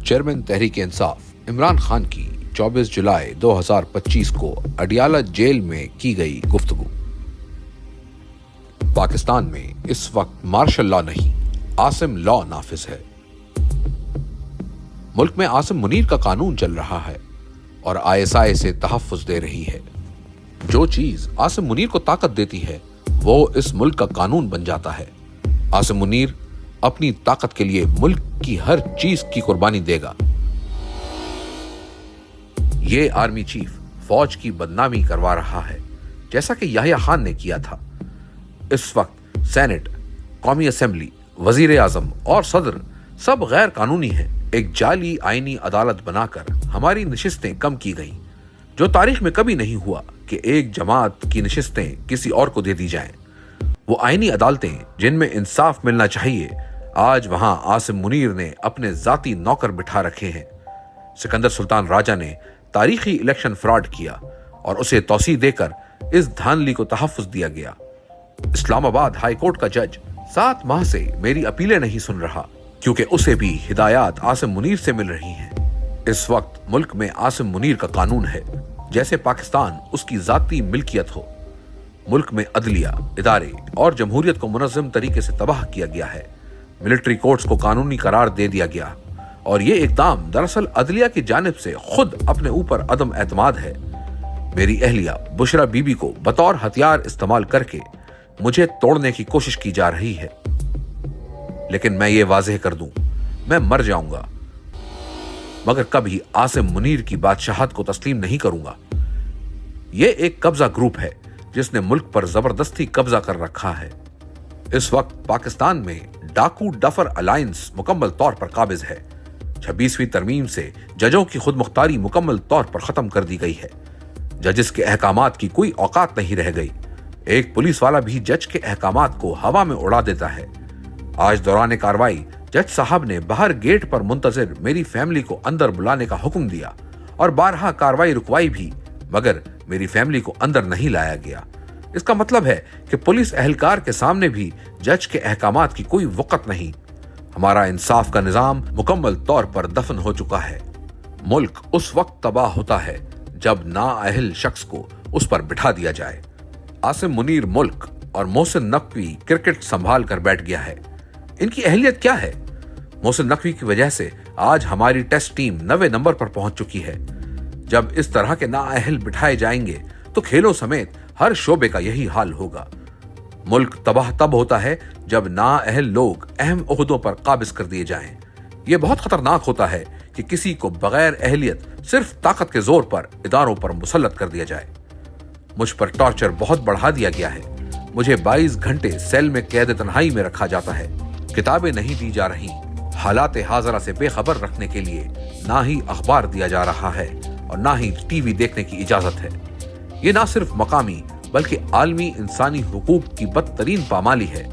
Chairman Tehreek Insaf Imran Khan की 24 जुलाई 2025 को Adiala jail में की गई गुफ्तगू। पाकिस्तान में इस वक्त मार्शल लॉ नहीं, आसिम लॉ नाफिज है। मुल्क में आसिम मुनीर का कानून चल रहा है और आईएसआई से तहफ्फुज दे रही है। जो चीज आसिम मुनीर को ताकत देती है वो इस मुल्क का कानून बन जाता है। आसिम मुनीर अपनी ताकत के लिए मुल्क की हर चीज की कुर्बानी देगा। ये आर्मी चीफ फौज की बदनामी करवा रहा है, जैसा कि याहिया खान ने किया था। इस वक्त सेनेट, कौमी असेंबली, वजीर आजम और सदर सब गैर कानूनी हैं। एक जाली आईनी अदालत बनाकर हमारी नशिस्तें कम की गईं, जो तारीख में कभी नहीं हुआ कि एक जमात की नशिस्तें किसी और को दे दी जाएं। वो आईनी अदालतें जिनमें इंसाफ मिलना चाहिए, आज वहां आसिम मुनीर ने अपने जाती नौकर बिठा रखे हैं। सिकंदर सुल्तान राजा ने तारीखी इलेक्शन फ्रॉड किया और उसे तौसी देकर इस धांधली को तहफ्फुज दिया गया। इस्लामाबाद हाई कोर्ट का जज 7 माह से मेरी अपीलें नहीं सुन रहा, क्योंकि उसे भी हिदायत आसिम मुनीर से मिल रही हैं। इस वक्त मुल्क में आसिम मुनीर का कानून है जैसे पाकिस्तान उसकी जाती मिल्कियत हो। मुल्क में अदलिया, इदारे और जमहूरियत को मुनज़्ज़म तरीके से तबाह किया गया है। मिलिट्री कोर्ट्स को कानूनी करार दे दिया गया और ये इकदाम दरअसल अदलिया की जानिब से खुद अपने ऊपर अदम एतमाद है। मेरी अहलिया बुशरा बीबी को बतौर हथियार इस्तेमाल करके मुझे तोड़ने की कोशिश की जा रही है। लेकिन मैं ये वाज़ेह कर दूं, मैं मर जाऊंगा मगर कभी आसिम मुनीर की बादशाहत को तस्लीम नहीं करूंगा। ये एक कब्जा ग्रुप है जिसने मुल्क पर जबरदस्ती कब्जा कर रखा है। इस वक्त पाकिस्तान में डाकू डफर अलायंस मुकम्मल तौर पर काबिज है। 26वीं तरमीम से जजों की खुद मुख्तारी मुकम्मल तौर पर खत्म कर दी गई है। जजिस के अहकामात की कोई औकात नहीं रह गई। एक पुलिस वाला भी जज के अहकामात को हवा में उड़ा देता है। आज दौरान कार्रवाई जज साहब ने बाहर गेट पर मुंतजिर मेरी फैमिली को अंदर बुलाने का हुक्म दिया और बारहा कार्रवाई रुकवाई भी, मगर मेरी फैमिली को अंदर नहीं लाया गया। इसका मतलब है कि पुलिस एहलकार के सामने भी जज के अहकामात की कोई वक़्त नहीं। हमारा इंसाफ का निजाम मुकम्मल तौर पर दफन हो चुका है। मुल्क उस वक्त तबाह होता है जब नाअहल शख्स को उस पर बिठा दिया जाए। आसिम मुनीर मुल्क और मोहसिन नकवी क्रिकेट संभाल कर बैठ गया है। इनकी अहलियत क्या है? मोहसिन नकवी की वजह से आज हमारी टेस्ट टीम 90 नंबर पर पहुंच चुकी है। जब इस तरह के नाअहल बिठाए जाएंगे तो खेलों समेत हर शोबे का यही हाल होगा। मुल्क तबाह तब होता है जब नाअहल लोग अहम ओहदों पर काबिज कर दिए जाएं। यह बहुत खतरनाक होता है कि किसी को बगैर अहलियत सिर्फ ताकत के जोर पर इदारों पर मुसल्लत कर दिया जाए। मुझ पर टॉर्चर बहुत बढ़ा दिया गया है। मुझे 22 घंटे सेल में कैद तन्हाई में रखा जाता है। किताबें नहीं दी जा रही। हालात हाज़रा से बेखबर रखने के लिए ना ही अखबार दिया जा रहा है और ना ही टीवी देखने की इजाजत है। ये ना सिर्फ मकामी बल्कि आलमी इंसानी हुकूक की बदतरीन पामाली है।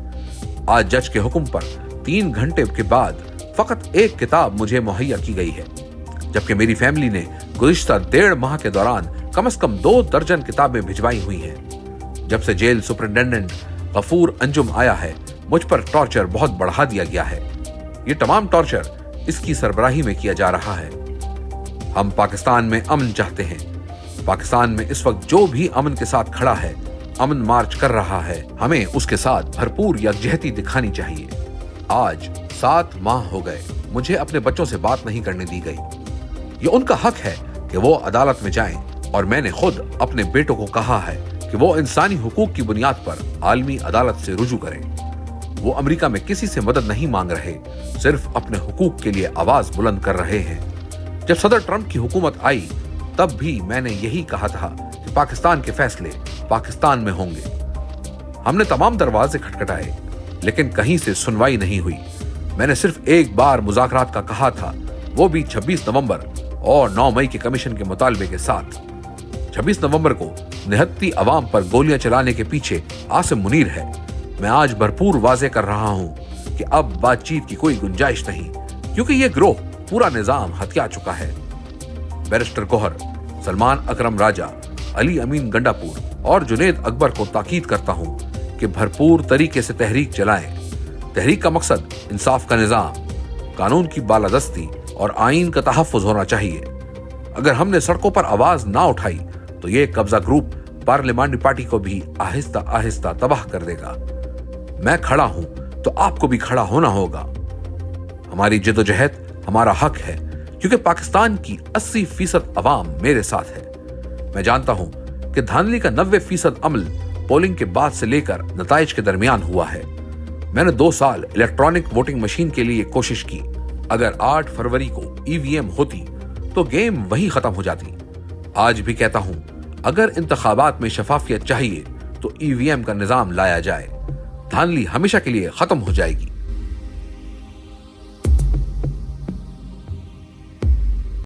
आज जज के हुक्म पर 3 घंटे के बाद फकत एक किताब मुझे मुहैया की गई है, जबकि मेरी फैमिली ने गुज़िश्ता 1.5 माह के दौरान कम से कम 2 दर्जन किताबें भिजवाई हुई हैं। जब से जेल सुपरिटेंडेंट गफूर अंजुम आया है, मुझ पर टॉर्चर बहुत बढ़ा दिया गया है। ये तमाम टॉर्चर इसकी सरबराही में किया जा रहा है। हम पाकिस्तान में अमन चाहते हैं। पाकिस्तान में इस वक्त जो भी अमन के साथ खड़ा है, अमन मार्च कर रहा है, हमें उसके साथ भरपूर यकजहती दिखानी चाहिए। आज 7 माह हो गए मुझे अपने बच्चों से बात नहीं करने दी गई। ये उनका हक है कि वो अदालत में जाएं और मैंने खुद अपने बेटों को कहा है कि वो इंसानी हुकूक की बुनियाद पर आलमी अदालत से रुजू करें। वो अमेरिका में किसी से मदद नहीं मांग रहे, सिर्फ अपने हुकूक के लिए आवाज बुलंद कर रहे हैं। जब सदर ट्रंप की हुकूमत आई तब भी मैंने यही कहा था कि पाकिस्तान के फैसले पाकिस्तान में होंगे। हमने तमाम दरवाजे खटखटाए लेकिन कहीं से सुनवाई नहीं हुई। मैंने सिर्फ एक बार मुज़ाकरात का कहा था, वो भी 26 नवंबर और 9 मई के कमीशन के मुतालबे के साथ। 26 नवंबर को निहत्ती अवाम पर गोलियां चलाने के पीछे आसिम मुनीर है। मैं आज भरपूर वाजे कर रहा हूं कि अब बातचीत की कोई गुंजाइश नहीं, क्योंकि ये गिरोह पूरा निजाम हथिया चुका है। बैरिस्टर गोहर, सलमान अकरम राजा, अली अमीन गंडापुर और जुनेद अकबर को ताकीद करता हूं कि भरपूर तरीके से तहरीक चलाएं। तहरीक का मकसद इंसाफ का निजाम, कानून की बालादस्ती اور آئین کا تحفظ ہونا چاہیے. اگر ہم نے سڑکوں پر آواز نہ اٹھائی تو یہ قبضہ گروپ پارلیمانی پارٹی کو بھی آہستہ آہستہ تباہ کر دے گا. میں کھڑا ہوں تو آپ کو بھی کھڑا ہونا ہوگا. ہماری جدوجہد ہمارا حق ہے کیونکہ پاکستان کی 80% عوام میرے ساتھ ہے. میں جانتا ہوں کہ دھاندلی کا 90% عمل پولنگ کے بعد سے لے کر نتائج کے درمیان ہوا ہے. میں نے 2 سال الیکٹرانک ووٹنگ مشین کے لیے کوشش کی. اگر 8 فروری کو EVM ہوتی تو گیم وہیں ختم ہو جاتی. آج بھی کہتا ہوں اگر انتخابات میں شفافیت چاہیے تو EVM کا نظام لایا جائے. دھاندلی ہمیشہ کے لیے ختم ہو جائے گی.